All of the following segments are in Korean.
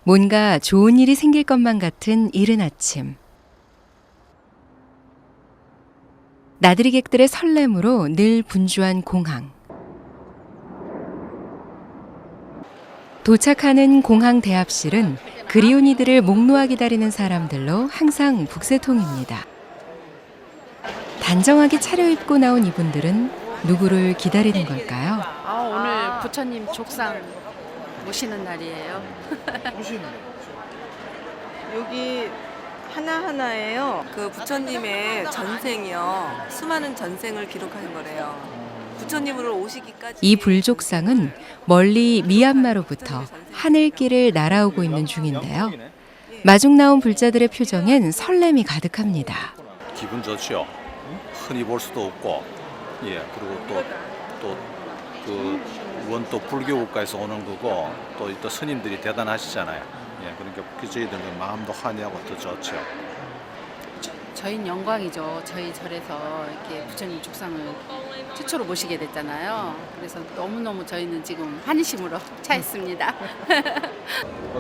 뭔가 좋은 일이 생길 것만 같은 이른 아침. 나들이객들의 설렘으로 늘 분주한 공항. 도착하는 공항 대합실은 그리운 이들을 목 놓아 기다리는 사람들로 항상 북새통입니다. 단정하게 차려입고 나온 이분들은 누구를 기다리는 걸까요? 오늘 부처님 족상 모시는 날이에요. 여기 하나하나에요. 그 부처님의 전생이요. 수많은 전생을 기록하는 거래요. 부처님으로 오시기까지. 이 불족상은 멀리 미얀마로부터 하늘길을 날아오고 있는 중인데요. 마중 나온 불자들의 표정엔 설렘이 가득합니다. 기분 좋죠. 흔히 볼 수도 없고, 그리고 또 원또 불교 국가에서 오는 거고, 또 스님들이 대단하시잖아요. 그러니까 저희들 마음도 환희하고 더 좋죠. 저희는 영광이죠. 저희 절에서 이렇게 부처님 족상을 최초로 모시게 됐잖아요. 그래서 너무너무 저희는 지금 환희심으로 차 있습니다.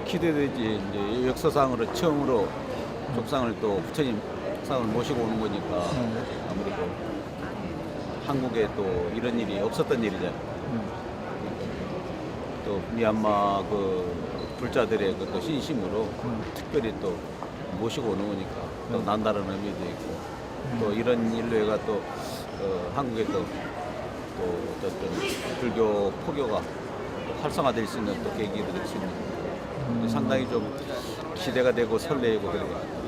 기대되지. 이제 역사상으로 처음으로 족상을 또 부처님 족상을 모시고 오는 거니까 아무래도 한국에 또 이런 일이 없었던 일이잖아요. 또 미얀마 그 불자들의 그 신심으로 특별히 또 모시고 오는 거니까 또 난다른 의미도 있고 또 이런 일로가 또 한국에 또 어쨌든 불교 포교가 활성화될 수 있는 또 계기가 될 수 있는 상당히 좀 기대가 되고 설레고 그래요.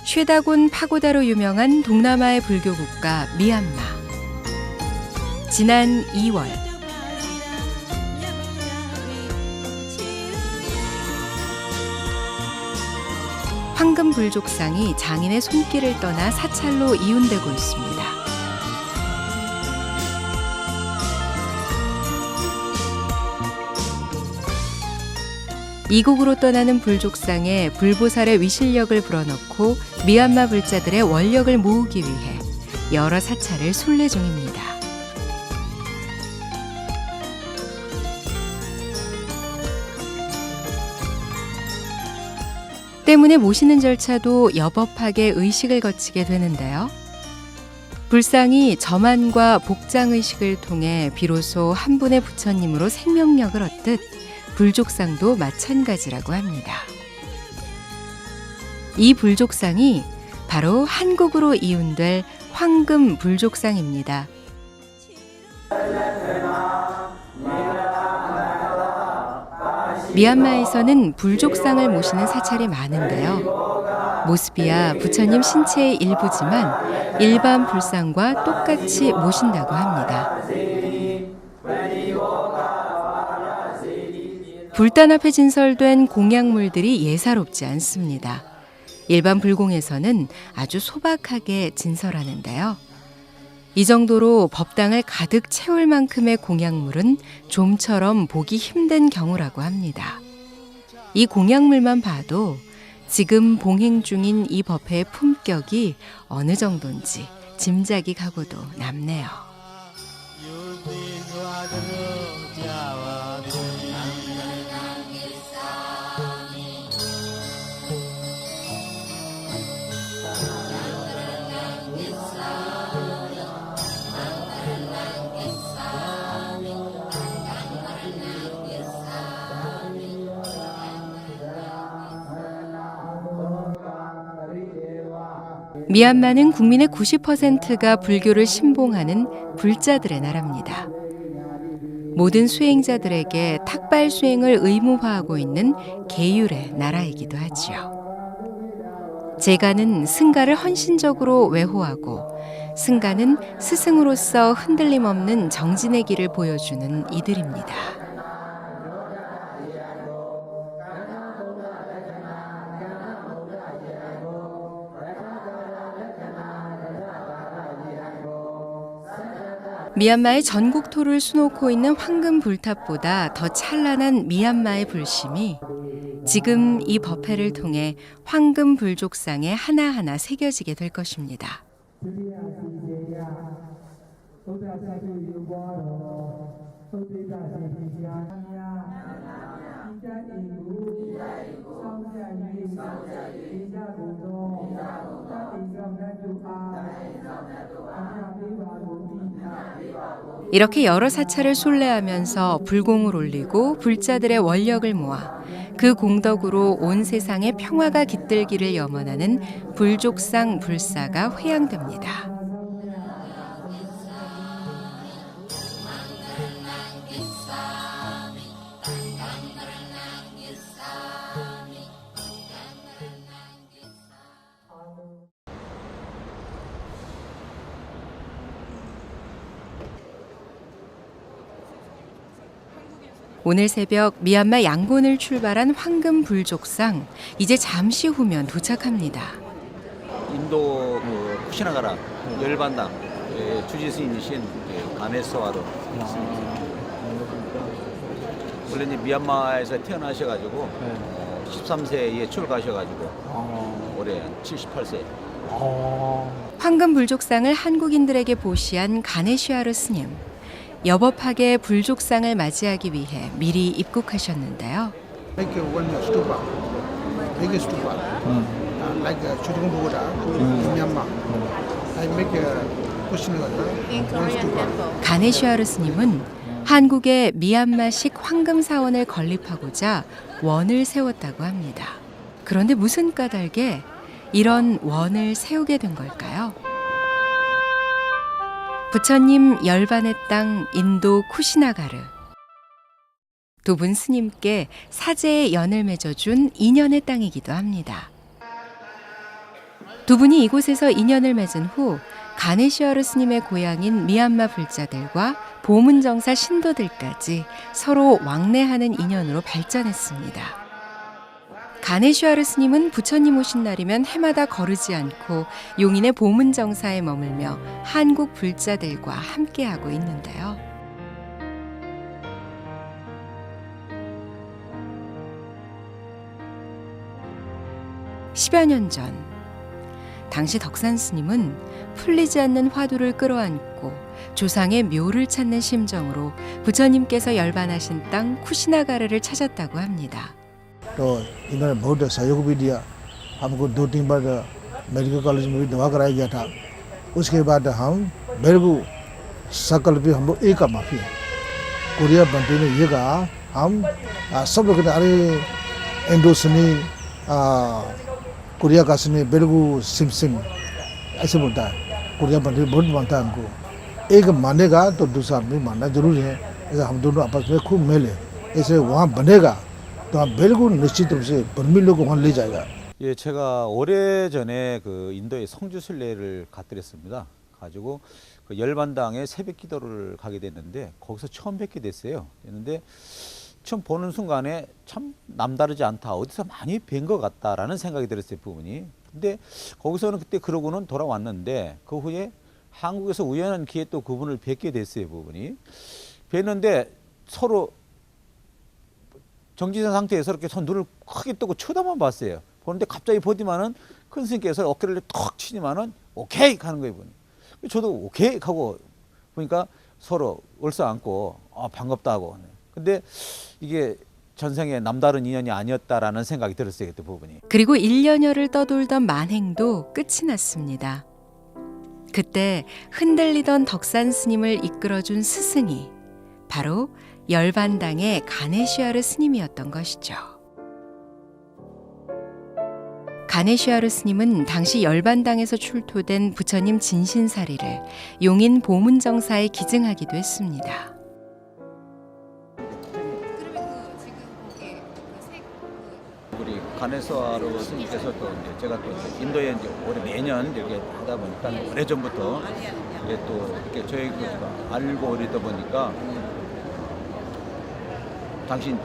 쉐다곤 파고다로 유명한 동남아의 불교 국가 미얀마. 지난 2월 황금 불족상이 장인의 손길을 떠나 사찰로 이운되고 있습니다. 이국으로 떠나는 불족상에 불보살의 위실력을 불어넣고 미얀마 불자들의 원력을 모으기 위해 여러 사찰을 순례 중입니다. 때문에 모시는 절차도 여법하게 의식을 거치게 되는데요. 불상이 점안과 복장의식을 통해 비로소 한 분의 부처님으로 생명력을 얻듯 불족상도 마찬가지라고 합니다. 이 불족상이 바로 한국으로 이운될 황금 불족상입니다. 미얀마에서는 불족상을 모시는 사찰이 많은데요. 모습이야 부처님 신체의 일부지만 일반 불상과 똑같이 모신다고 합니다. 불단 앞에 진설된 공약물들이 예사롭지 않습니다. 일반 불공에서는 아주 소박하게 진설하는데요. 이 정도로 법당을 가득 채울 만큼의 공약물은 좀처럼 보기 힘든 경우라고 합니다. 이 공약물만 봐도 지금 봉행 중인 이 법회의 품격이 어느 정도인지 짐작이 가고도 남네요. 미얀마는 국민의 90%가 불교를 신봉하는 불자들의 나라입니다. 모든 수행자들에게 탁발 수행을 의무화하고 있는 계율의 나라이기도 하지요. 제가는 승가를 헌신적으로 외호하고 승가는 스승으로서 흔들림 없는 정진의 길을 보여주는 이들입니다. 미얀마의 전국토를 수놓고 있는 황금 불탑보다 더 찬란한 미얀마의 불심이 지금 이 법회를 통해 황금 불족상에 하나하나 새겨지게 될 것입니다. 이렇게 여러 사찰을 순례하면서 불공을 올리고 불자들의 원력을 모아 그 공덕으로 온 세상에 평화가 깃들기를 염원하는 불족상 불사가 회양됩니다. 오늘 새벽 미얀마 양곤을 출발한 황금 불족상, 이제 잠시 후면 도착합니다. 인도 쿠시나가라 열반당 주지 스님이신 가네스와로 원래 이제 미얀마에서 태어나셔가지고 13세에 출가하셔가지고 올해 78세. 황금 불족상을 한국인들에게 보시한 가네시아르 스님. 여법하게 불족상을 맞이하기 위해 미리 입국하셨는데요. Make one stupa, big stupa, like Chutung Buddha in Myanmar. I make a one stupa. 가네시아르 스님은 한국에 미얀마식 황금 사원을 건립하고자 원을 세웠다고 합니다. 그런데 무슨 까닭에 이런 원을 세우게 된 걸까요? 부처님 열반의 땅 인도 쿠시나가르. 두 분 스님께 사제의 연을 맺어준 인연의 땅이기도 합니다. 두 분이 이곳에서 인연을 맺은 후 가네시아르 스님의 고향인 미얀마 불자들과 보문정사 신도들까지 서로 왕래하는 인연으로 발전했습니다. 가네시아르 스님은 부처님 오신 날이면 해마다 거르지 않고 용인의 보문정사에 머물며 한국 불자들과 함께하고 있는데요. (10여 년) 전, 당시 덕산 스님은 풀리지 않는 화두를 끌어안고 조상의 묘를 찾는 심정으로 부처님께서 열반하신 땅 쿠시나가르를 찾았다고 합니다. तो इन्होंने बहुत सहयोग भी दिया हमको 2-3 बार मेडिकल कॉलेज में भी दवा कराया गया था उसके बाद हम मेरे को सकल भी हम लोग एक का माफी है कोरिया बनते ने ये कहा हम सब लोग कहते अरे इंडो सनी कोरिया का सनी मेरे को सिम सिम ऐसे बोलता है कोरिया बनते बहुत मानता है हमको एक मानेगा तो दूसरा आदमी मानना जरूरी है ऐसा हम दोनों आपस में खूब मेल है ऐसे वहाँ बनेगा 또 벨고 निश्चित रूप से 번밀로고 वहाँ ले जाएगा. 예, 제가 오래전에 그 인도의 성주 순례를 갔더랬습니다. 가지고 그 열반당에 새벽 기도를 가게 됐는데 거기서 처음 뵙게 됐어요. 그런데 처음 보는 순간에 참 남다르지 않다. 어디서 많이 뵌 것 같다라는 생각이 들었어요, 부분이. 근데 거기서는 그때 그러고는 돌아왔는데 그 후에 한국에서 우연한 기회에 또 그분을 뵙게 됐어요, 부분이. 뵀는데 서로 정지된 상태에서 이렇게 눈을 크게 뜨고 쳐다만 봤어요. 보는데 갑자기 보더만은 큰 스님께서 어깨를 턱 치니만은 오케이 하는 거예요. 저도 오케이 하고 보니까 서로 얼싸안고 반갑다 하고. 근데 이게 전생에 남다른 인연이 아니었다라는 생각이 들었어요. 그때 부분이. 그리고 1년여를 떠돌던 만행도 끝이 났습니다. 그때 흔들리던 덕산 스님을 이끌어준 스승이 바로 열반당의 가네시아르 스님이었던 것이죠. 가네시아르 스님은 당시 열반당에서 출토된 부처님 진신사리를 용인 보문정사에 기증하기도 했습니다. 우리 가네스와로 스님께서 또 이제 제가 또 인도에 이제 올해 매년 이렇게 하다 보니까 오래 전부터 이게 또 이렇게 저희가 알고 이러다 보니까 당신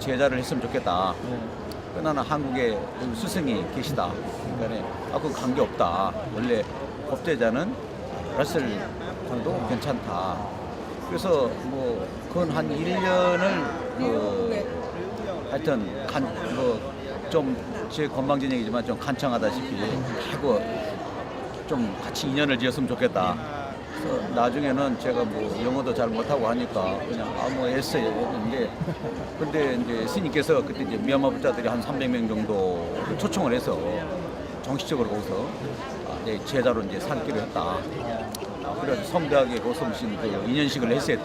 제자를 했으면 좋겠다. 나는 한국에 스승이 계시다. 그러니까 그건 관계 없다. 원래 법제자는 낯을 프로토콜도 괜찮다. 그래서 뭐 그건 한 1년을 하여튼 좀 제 건방진 얘기지만 좀 간청하다시피 하고 좀 같이 인연을 지었으면 좋겠다. 그래서 나중에는 제가 뭐 영어도 잘 못하고 하니까 그냥 뭐 애써요 했는데, 근데 이제 스님께서 그때 이제 미얀마 불자들이 한 300명 정도 초청을 해서 정식적으로 거기서 이제 제자로 이제 삼기로 했다. 그래서 성대하게 고성신 그 인연식을 했어요.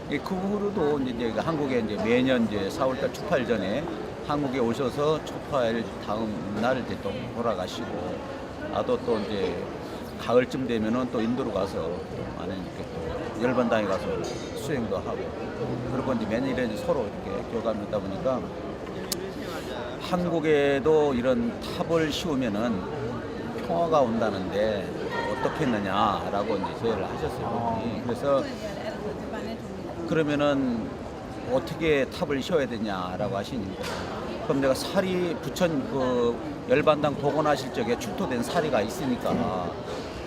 그 후로도 이제 한국에 이제 매년 이제 4월달 추파일 전에 한국에 오셔서 추파일 다음 날 이제 또 돌아가시고, 나도 또 이제 가을쯤 되면은 또 인도로 가서 많은 이렇게 또 열반당에 가서 수행도 하고, 그리고 이제 매년 이제 서로 이렇게 교감을 하다 보니까 한국에도 이런 탑을 씌우면은 평화가 온다는데 어떻게 했느냐라고 이제 제의를 하셨어요. 그래서 그러면은 어떻게 탑을 씌워야 되냐라고 하시니까, 그럼 내가 사리 부천 그 열반당 복원하실 적에 출토된 사리가 있으니까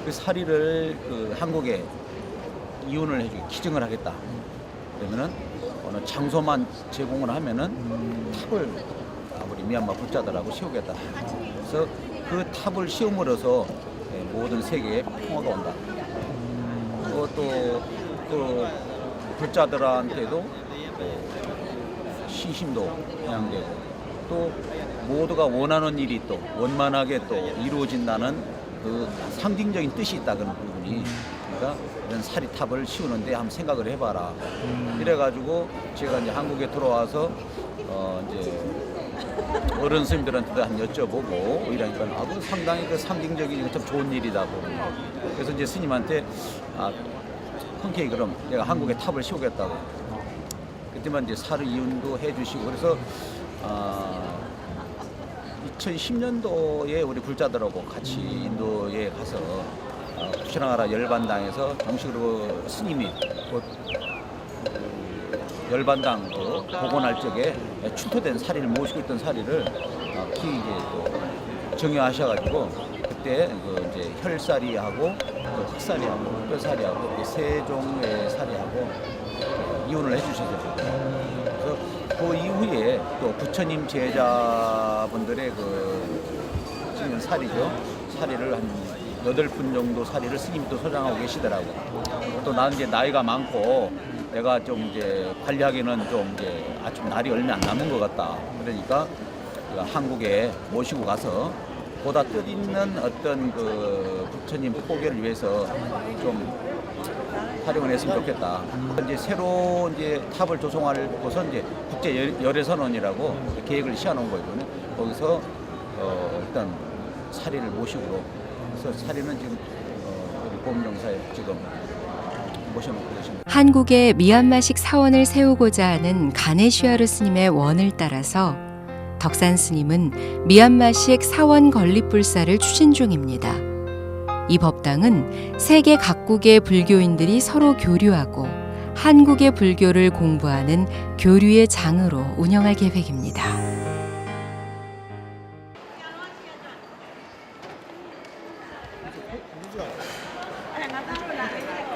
그 사리를 그 한국에 이윤을 해주기 기증을 하겠다. 그러면은 어느 장소만 제공을 하면은 탑을 우리 미얀마 불자들하고 씌우겠다. 그래서 그 탑을 씌움으로써 모든 세계에 평화가 온다. 그것도 그 불자들한테도 신심도 향되고, 또 모두가 원하는 일이 또 원만하게 또 이루어진다는 그 상징적인 뜻이 있다, 그런 부분이. 그러니까 이런 사리탑을 씌우는데 한번 생각을 해봐라. 이래가지고 제가 이제 한국에 들어와서 이제 어른 스님들한테도 한 여쭤보고 이러니까 상당히 그 상징적인 참 좋은 일이다 보고. 그래서 이제 스님한테 흔쾌히 그럼 내가 한국에 탑을 씌우겠다고. 그때만 이제 사르 이윤도 해주시고, 그래서 2010년도에 우리 불자들하고 같이 인도에 가서 쿠시나가라 열반당에서 정식으로 스님이 열반당 복원할 적에 출토된 사리를 모시고 있던 사리를 이제 또 정여하셔가지고, 그때 그 이제 혈사리하고 또 흑사리하고 뼈사리하고 세 종의 사리하고 이혼을 해주셨어요. 그래서 그 이후에 또 부처님 제자분들의 그 지금 사리죠. 사리를 한 8분 정도 사리를 스님이 또 소장하고 계시더라고. 또 나는 이제 나이가 많고 내가 좀 이제 관리하기는 좀 이제 좀 날이 얼마 안 남은 것 같다. 그러니까 한국에 모시고 가서 보다 뜻있는 어떤 그 부처님 포교를 위해서 좀 활용을 했으면 좋겠다. 이제 새로 이제 탑을 조성할 곳은 이제 국제 열애선원이라고 계획을 시켜놓은 거거든요. 거기서 일단 사리를 모시고, 그래서 사리는 지금 우리 보험정사에 지금 모셔놓고 계십니다. 한국에 미얀마식 사원을 세우고자 하는 가네슈아르 스님의 원을 따라서 덕산 스님은 미얀마식 사원 건립불사를 추진 중입니다. 이 법당은 세계 각국의 불교인들이 서로 교류하고 한국의 불교를 공부하는 교류의 장으로 운영할 계획입니다.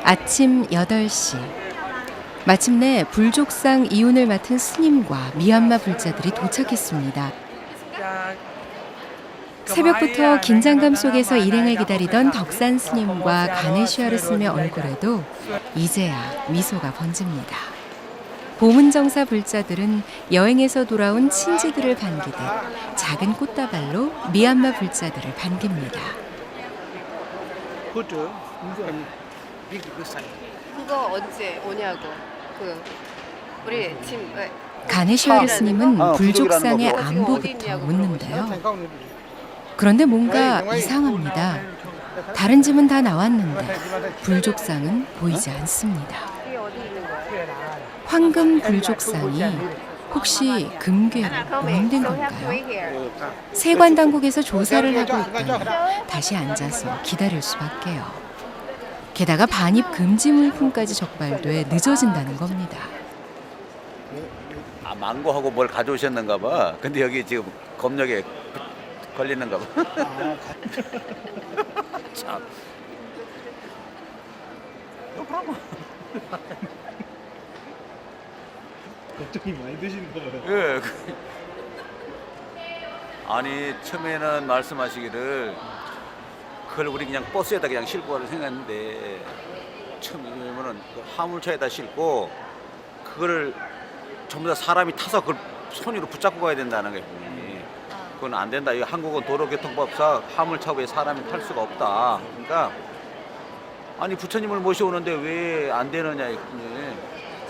아침 8시. 마침내 불족상 이윤을 맡은 스님과 미얀마 불자들이 도착했습니다. 새벽부터 긴장감 속에서 일행을 기다리던 덕산 스님과 가네슈아르 스님의 얼굴에도 이제야 미소가 번집니다. 보문정사 불자들은 여행에서 돌아온 친지들을 반기듯 작은 꽃다발로 미얀마 불자들을 반깁니다. 그거 언제 오냐고. 우리 지금 가네슈아르 스님은 불족상의 안부부터 묻는데요. 그런데 뭔가 이상합니다. 다른 짐은 다 나왔는데 불족상은 보이지 않습니다. 이게 어디 있는 거야? 황금 불족상이 혹시 금괴로 오염된 걸까요? 세관 당국에서 조사를 하고 있다니 다시 앉아서 기다릴 수밖에요. 게다가 반입 금지 물품까지 적발돼 늦어진다는 겁니다. 망고하고 뭘 가져오셨는가 봐. 근데 여기 지금 검역에 걸리는가 봐. 참. 걱정이 많이 되시는 거 봐요. 예. 아니 처음에는 말씀하시기를 그걸 우리 그냥 버스에다 그냥 싣고 가려 생각했는데 처음에는 그 화물차에다 싣고 그거를 전부 다 사람이 타서 그걸 손으로 붙잡고 가야 된다는 거예요. 그건 안 된다. 이 한국은 도로교통법상 화물차 위에 사람이 탈 수가 없다. 그러니까 아니 부처님을 모셔오는데 왜 안 되느냐 했더니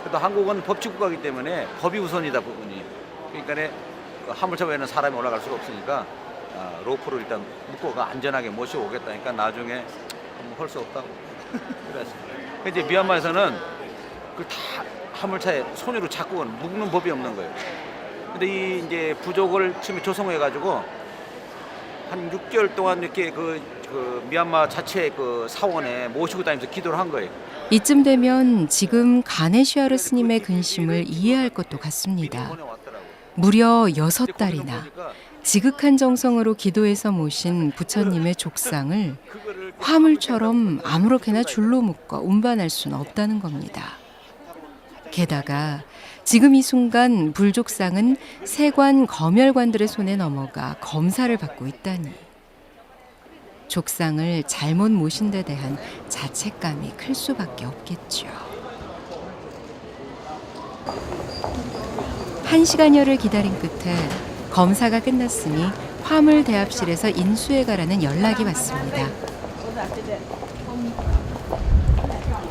그래도 한국은 법치국가이기 때문에 법이 우선이다 부분이. 그러니까 그 화물차 외에는 사람이 올라갈 수가 없으니까 로프를 일단 묶고 안전하게 모셔오겠다니까 나중에 할 수 없다고 그랬어요. 이제 미얀마에서는 그 다 화물차에 손으로 잡고 묶는 법이 없는 거예요. 근데 이 이제 부족을 처음에 조성해가지고 한 6개월 동안 이렇게 그 미얀마 자체 그 사원에 모시고 다니면서 기도를 한 거예요. 이쯤 되면 지금 가네슈아르 스님의 근심을 이해할 것도 같습니다. 무려 6달이나 지극한 정성으로 기도해서 모신 부처님의 족상을 화물처럼 아무렇게나 줄로 묶어 운반할 수는 없다는 겁니다. 게다가 지금 이 순간 불족상은 세관 검열관들의 손에 넘어가 검사를 받고 있다니 족상을 잘못 모신 데 대한 자책감이 클 수밖에 없겠죠. 1시간여를 기다린 끝에 검사가 끝났으니 화물 대합실에서 인수해 가라는 연락이 왔습니다.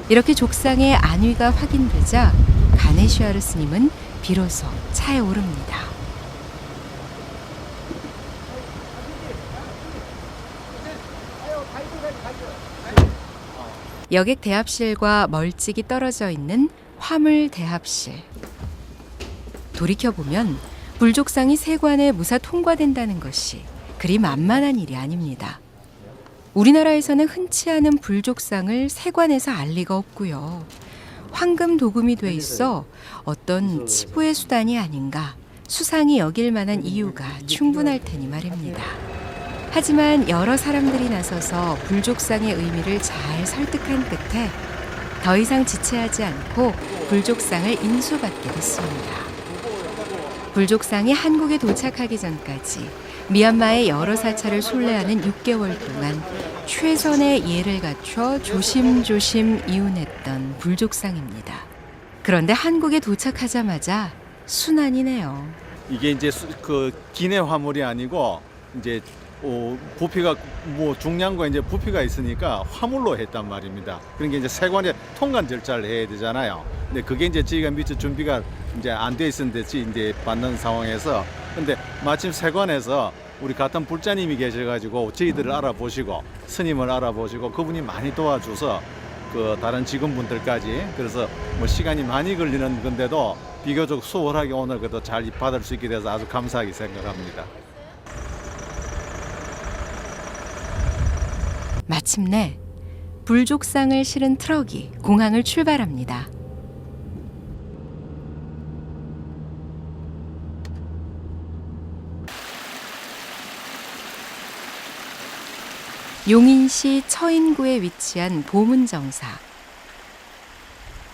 이렇게 족상의 안위가 확인되자 가네슈아르 스님은 비로소 차에 오릅니다. 여객 대합실과 멀찍이 떨어져 있는 화물 대합실. 돌이켜보면 불족상이 세관에 무사 통과된다는 것이 그리 만만한 일이 아닙니다. 우리나라에서는 흔치 않은 불족상을 세관에서 알 리가 없고요. 황금 도금이 돼 있어 어떤 치부의 수단이 아닌가 수상이 여길 만한 이유가 충분할 테니 말입니다. 하지만 여러 사람들이 나서서 불족상의 의미를 잘 설득한 끝에 더 이상 지체하지 않고 불족상을 인수받게 됐습니다. 불족상이 한국에 도착하기 전까지 미얀마의 여러 사찰을 순례하는 6개월 동안 최선의 예를 갖춰 조심조심 이운했던 불족상입니다. 그런데 한국에 도착하자마자 순환이네요. 이게 이제 그 기내 화물이 아니고 이제 부피가 뭐 중량과 이제 부피가 있으니까 화물로 했단 말입니다. 그러니까 이제 세관에 통관 절차를 해야 되잖아요. 근데 그게 이제 저희가 미처 준비가 이제 안 돼 있었는데 이제 받는 상황에서 근데 마침 세관에서 우리 같은 불자님이 계셔가지고 저희들을 알아보시고 스님을 알아보시고 그분이 많이 도와줘서 그 다른 직원분들까지 그래서 뭐 시간이 많이 걸리는 건데도 비교적 수월하게 오늘 그래도 잘 받을 수 있게 돼서 아주 감사하게 생각합니다. 마침내 불족상을 실은 트럭이 공항을 출발합니다. 용인시 처인구에 위치한 보문정사.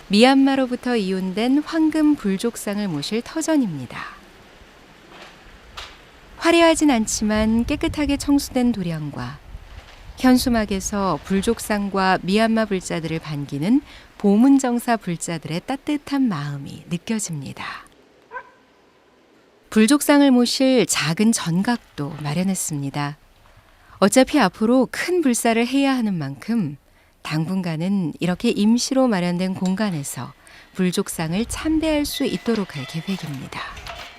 미얀마로부터 이혼된 황금 불족상을 모실 터전입니다. 화려하진 않지만 깨끗하게 청소된 도량과 현수막에서 불족상과 미얀마 불자들을 반기는 보문정사 불자들의 따뜻한 마음이 느껴집니다. 불족상을 모실 작은 전각도 마련했습니다. 어차피 앞으로 큰 불사를 해야 하는 만큼 당분간은 이렇게 임시로 마련된 공간에서 불족상을 참배할 수 있도록 할 계획입니다.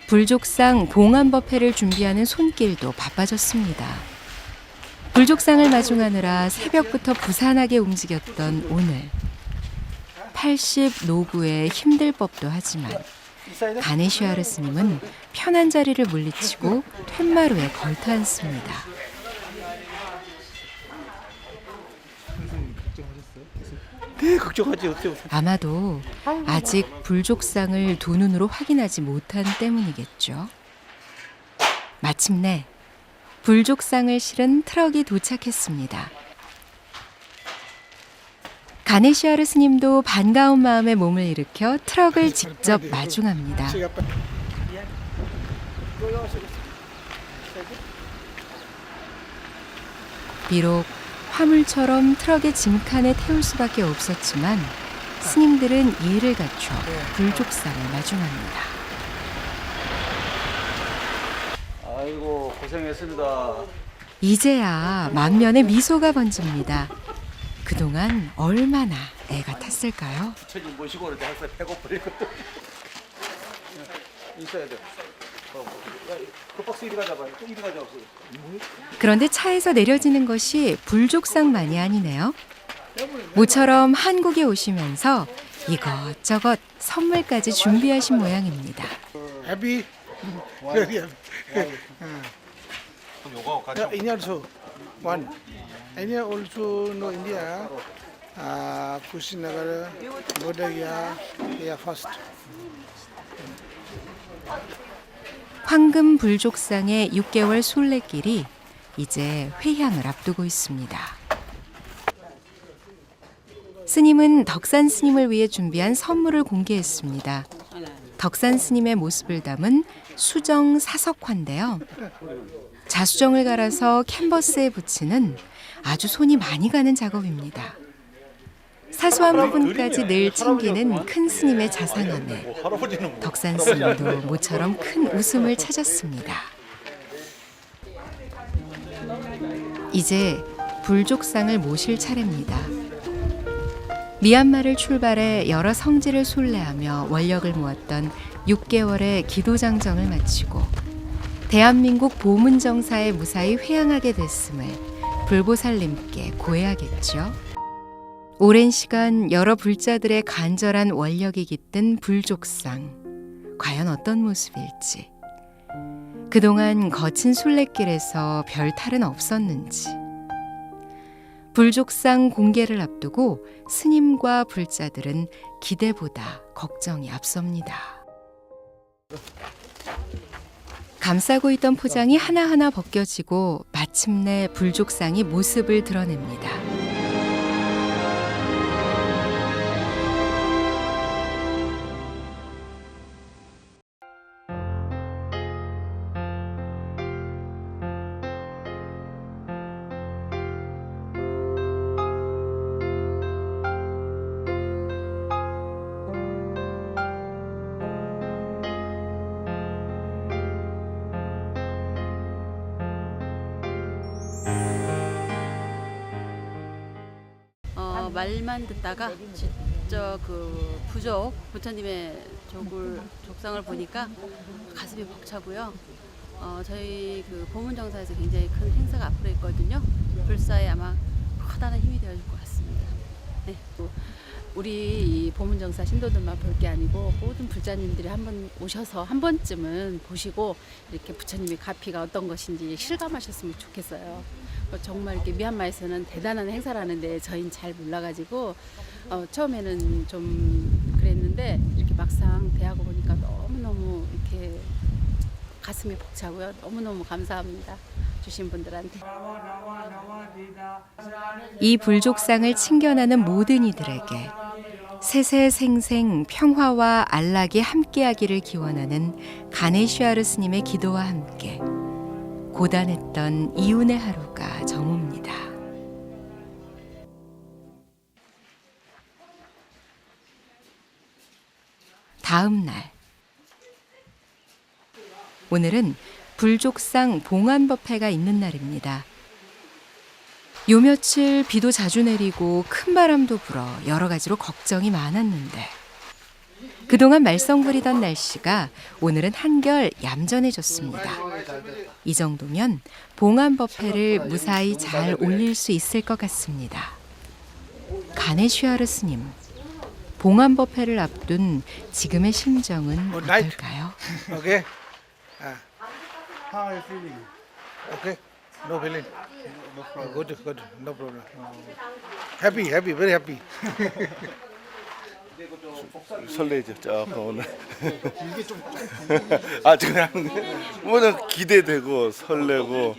불족상 봉안법회를 준비하는 손길도 바빠졌습니다. 불족상을 마중하느라 새벽부터 부산하게 움직였던 오늘. 80 노구에 힘들 법도 하지만 가네슈아르 스님은 편한 자리를 물리치고 툇마루에 걸터 앉습니다. 네, 걱정하지 없죠. 아마도 아직 불족상을 두 눈으로 확인하지 못한 때문이겠죠. 마침내 불족상을 실은 트럭이 도착했습니다. 가네시아르 스님도 반가운 마음에 몸을 일으켜 트럭을 직접 마중합니다. 비록 화물처럼 트럭의 짐칸에 태울 수밖에 없었지만 스님들은 예의를 갖춰 불족상을 마중합니다. 아이고 고생했습니다. 이제야 만면에 미소가 번집니다. 그동안 얼마나 애가 탔을까요? 부처님 모시고 오는데 항상 배고프리거든. 있어야 돼. 그 박스 이리 가져봐. 이리 가져와. 그런데 차에서 내려지는 것이 불족상만이 아니네요. 모처럼 한국에 오시면서 이것저것 선물까지 준비하신 모양입니다. Happy? Very happy. 요거 같이 India also one. India also no India. Kushinagar, Bodhgaya, yeah first. 황금 불족상의 6개월 순례길이 이제 회향을 앞두고 있습니다. 스님은 덕산 스님을 위해 준비한 선물을 공개했습니다. 덕산 스님의 모습을 담은 수정 사석화인데요. 자수정을 갈아서 캔버스에 붙이는 아주 손이 많이 가는 작업입니다. 사소한 부분까지 늘 챙기는 큰 스님의 자상함에 덕산 스님도 모처럼 큰 웃음을 찾았습니다. 이제 불족상을 모실 차례입니다. 미얀마를 출발해 여러 성지를 순례하며 원력을 모았던 6개월의 기도장정을 마치고 대한민국 보문정사에 무사히 회향하게 됐음을 불보살님께 고해하겠죠. 오랜 시간 여러 불자들의 간절한 원력이 깃든 불족상, 과연 어떤 모습일지, 그동안 거친 순례길에서 별 탈은 없었는지, 불족상 공개를 앞두고 스님과 불자들은 기대보다 걱정이 앞섭니다. 감싸고 있던 포장이 하나하나 벗겨지고 마침내 불족상이 모습을 드러냅니다. 말만 듣다가 직접 그 부처님의 족상을 보니까 가슴이 벅차고요. 저희 그 보문정사에서 굉장히 큰 행사가 앞으로 있거든요. 불사에 아마 커다란 힘이 되어줄 것 같습니다. 네. 우리 이 보문정사 신도들만 볼 게 아니고 모든 불자님들이 한번 오셔서 한 번쯤은 보시고 이렇게 부처님의 가피가 어떤 것인지 실감하셨으면 좋겠어요. 정말 이렇게 미얀마에서는 대단한 행사라는데 저희는 잘 몰라가지고 처음에는 좀 그랬는데 이렇게 막상 대하고 보니까 너무너무 이렇게 가슴이 벅차고요. 너무너무 감사합니다. 주신 분들한테. 이 불족상을 친견하는 모든 이들에게 세세생생 평화와 안락이 함께하기를 기원하는 가네시아르 스님의 기도와 함께 고단했던 이운의 하루가 저뭅니다. 다음 날, 오늘은 불족상 봉안법회가 있는 날입니다. 요 며칠 비도 자주 내리고 큰 바람도 불어 여러 가지로 걱정이 많았는데 그동안 말썽부리던 날씨가 오늘은 한결 얌전해졌습니다. 이 정도면 봉안법회를 무사히 잘 올릴 수 있을 것 같습니다. 가네시아르 스님, 봉안법회를 앞둔 지금의 심정은 어떨까요? Okay. How are you feeling? Okay. No feeling. No problem. Good, good. No problem. Happy, happy, very happy. 설레죠. 조금 오늘. 그냥 뭐든 기대되고 설레고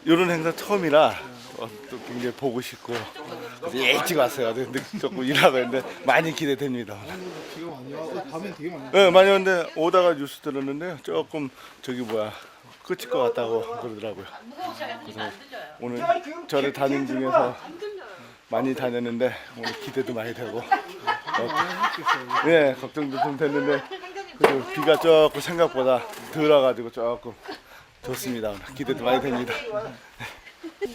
이런 행사 처음이라 또 굉장히 보고 싶고 일찍 왔어요. 근데 조금 일하고 있는데 많이 기대됩니다. 네, 많이 왔는데 오다가 뉴스 들었는데 조금 끝일 것 같다고 그러더라고요. 그래서 오늘 저를 다닌 중에서 많이 다녔는데 오늘 기대도 많이 되고 네, 걱정도 좀 됐는데 그래도 비가 조금 생각보다 덜 와가지고 조금 좋습니다. 오늘 기대도 많이 됩니다.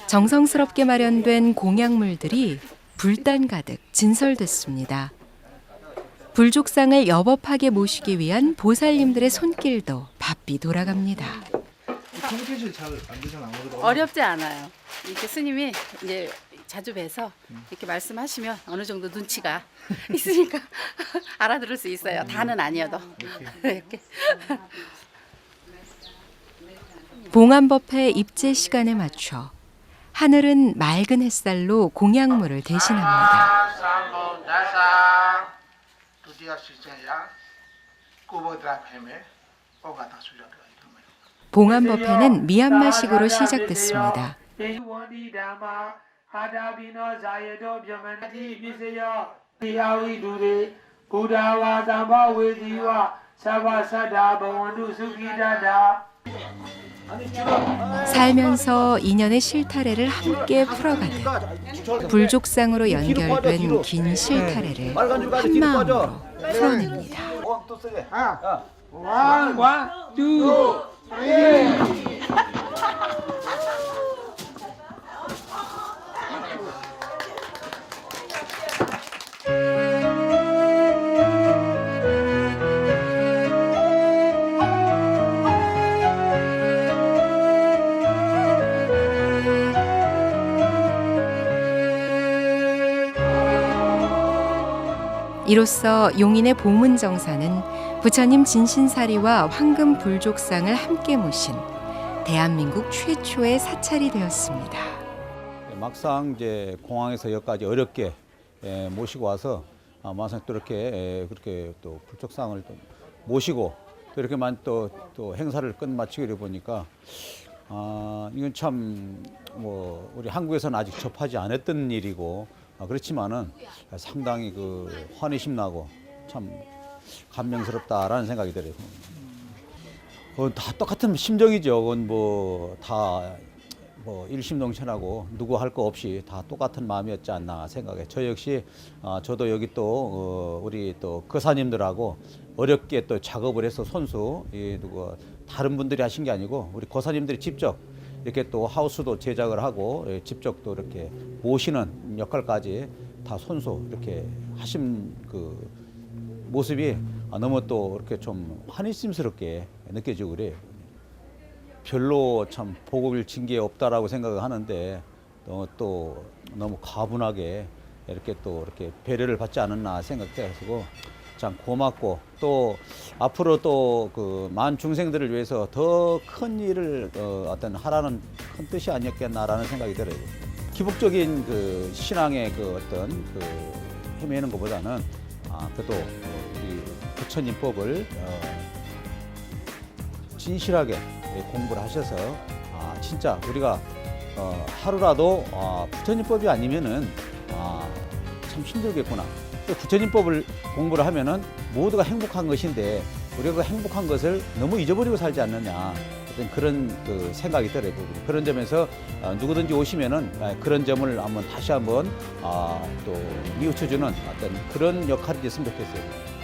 정성스럽게 마련된 공약물들이 불단 가득 진설됐습니다. 불족상을 여법하게 모시기 위한 보살님들의 손길도 바삐 돌아갑니다. 어렵지 않아요. 이렇게 스님이 이제 자주 뵈서 이렇게 말씀하시면 어느 정도 눈치가 있으니까 알아들을 수 있어요. 다는 아니어도. 이렇게. 봉안법회 입제 시간에 맞춰 하늘은 맑은 햇살로 공약물을 대신합니다. 봉안법회는 미얀마식으로 시작됐습니다. 살면서 인연의 실타래를 함께 풀어가듯 불족상으로 연결된 긴 실타래를 한 마음으로 풀어냅니다. 이로써 용인의 봉문정사는 부처님 진신사리와 황금 불족상을 함께 모신 대한민국 최초의 사찰이 되었습니다. 막상 이제 공항에서 여기까지 어렵게 모시고 와서 막상 또 이렇게 그렇게 또 불족상을 또 모시고 또 이렇게만 또 행사를 끝마치게 보니까 이건 참 뭐 우리 한국에서는 아직 접하지 않았던 일이고 그렇지만은 상당히 환희심 나고 참 감명스럽다라는 생각이 들어요. 다 똑같은 심정이죠. 그건 다 일심동체하고 누구 할 거 없이 다 똑같은 마음이었지 않나 생각해. 저 역시 저도 여기 또 우리 또 거사님들하고 어렵게 또 작업을 해서 손수 다른 분들이 하신 게 아니고 우리 거사님들이 직접 이렇게 또 하우스도 제작을 하고 직접 또 이렇게 모시는 역할까지 다 손수 이렇게 하신 모습이 너무 또 이렇게 좀 환희심스럽게 느껴지고 그래요. 별로 참 복을 진 게 없다라고 생각을 하는데 또 너무 과분하게 이렇게 또 이렇게 배려를 받지 않았나 생각해가지고 참 고맙고 또 앞으로 또 만 중생들을 위해서 더 큰 일을 하라는 큰 뜻이 아니었겠나라는 생각이 들어요. 기복적인 신앙의 어떤 헤매는 것보다는 그래도 우리 부처님법을 진실하게 공부를 하셔서 진짜 우리가 하루라도 부처님법이 아니면은 참 힘들겠구나. 부처님법을 공부를 하면은 모두가 행복한 것인데 우리가 그 행복한 것을 너무 잊어버리고 살지 않느냐 어떤 그런 생각이 들어요. 그런 점에서 누구든지 오시면은 그런 점을 다시 한번 또 뉘우쳐주는 어떤 그런 역할이 됐으면 좋겠어요.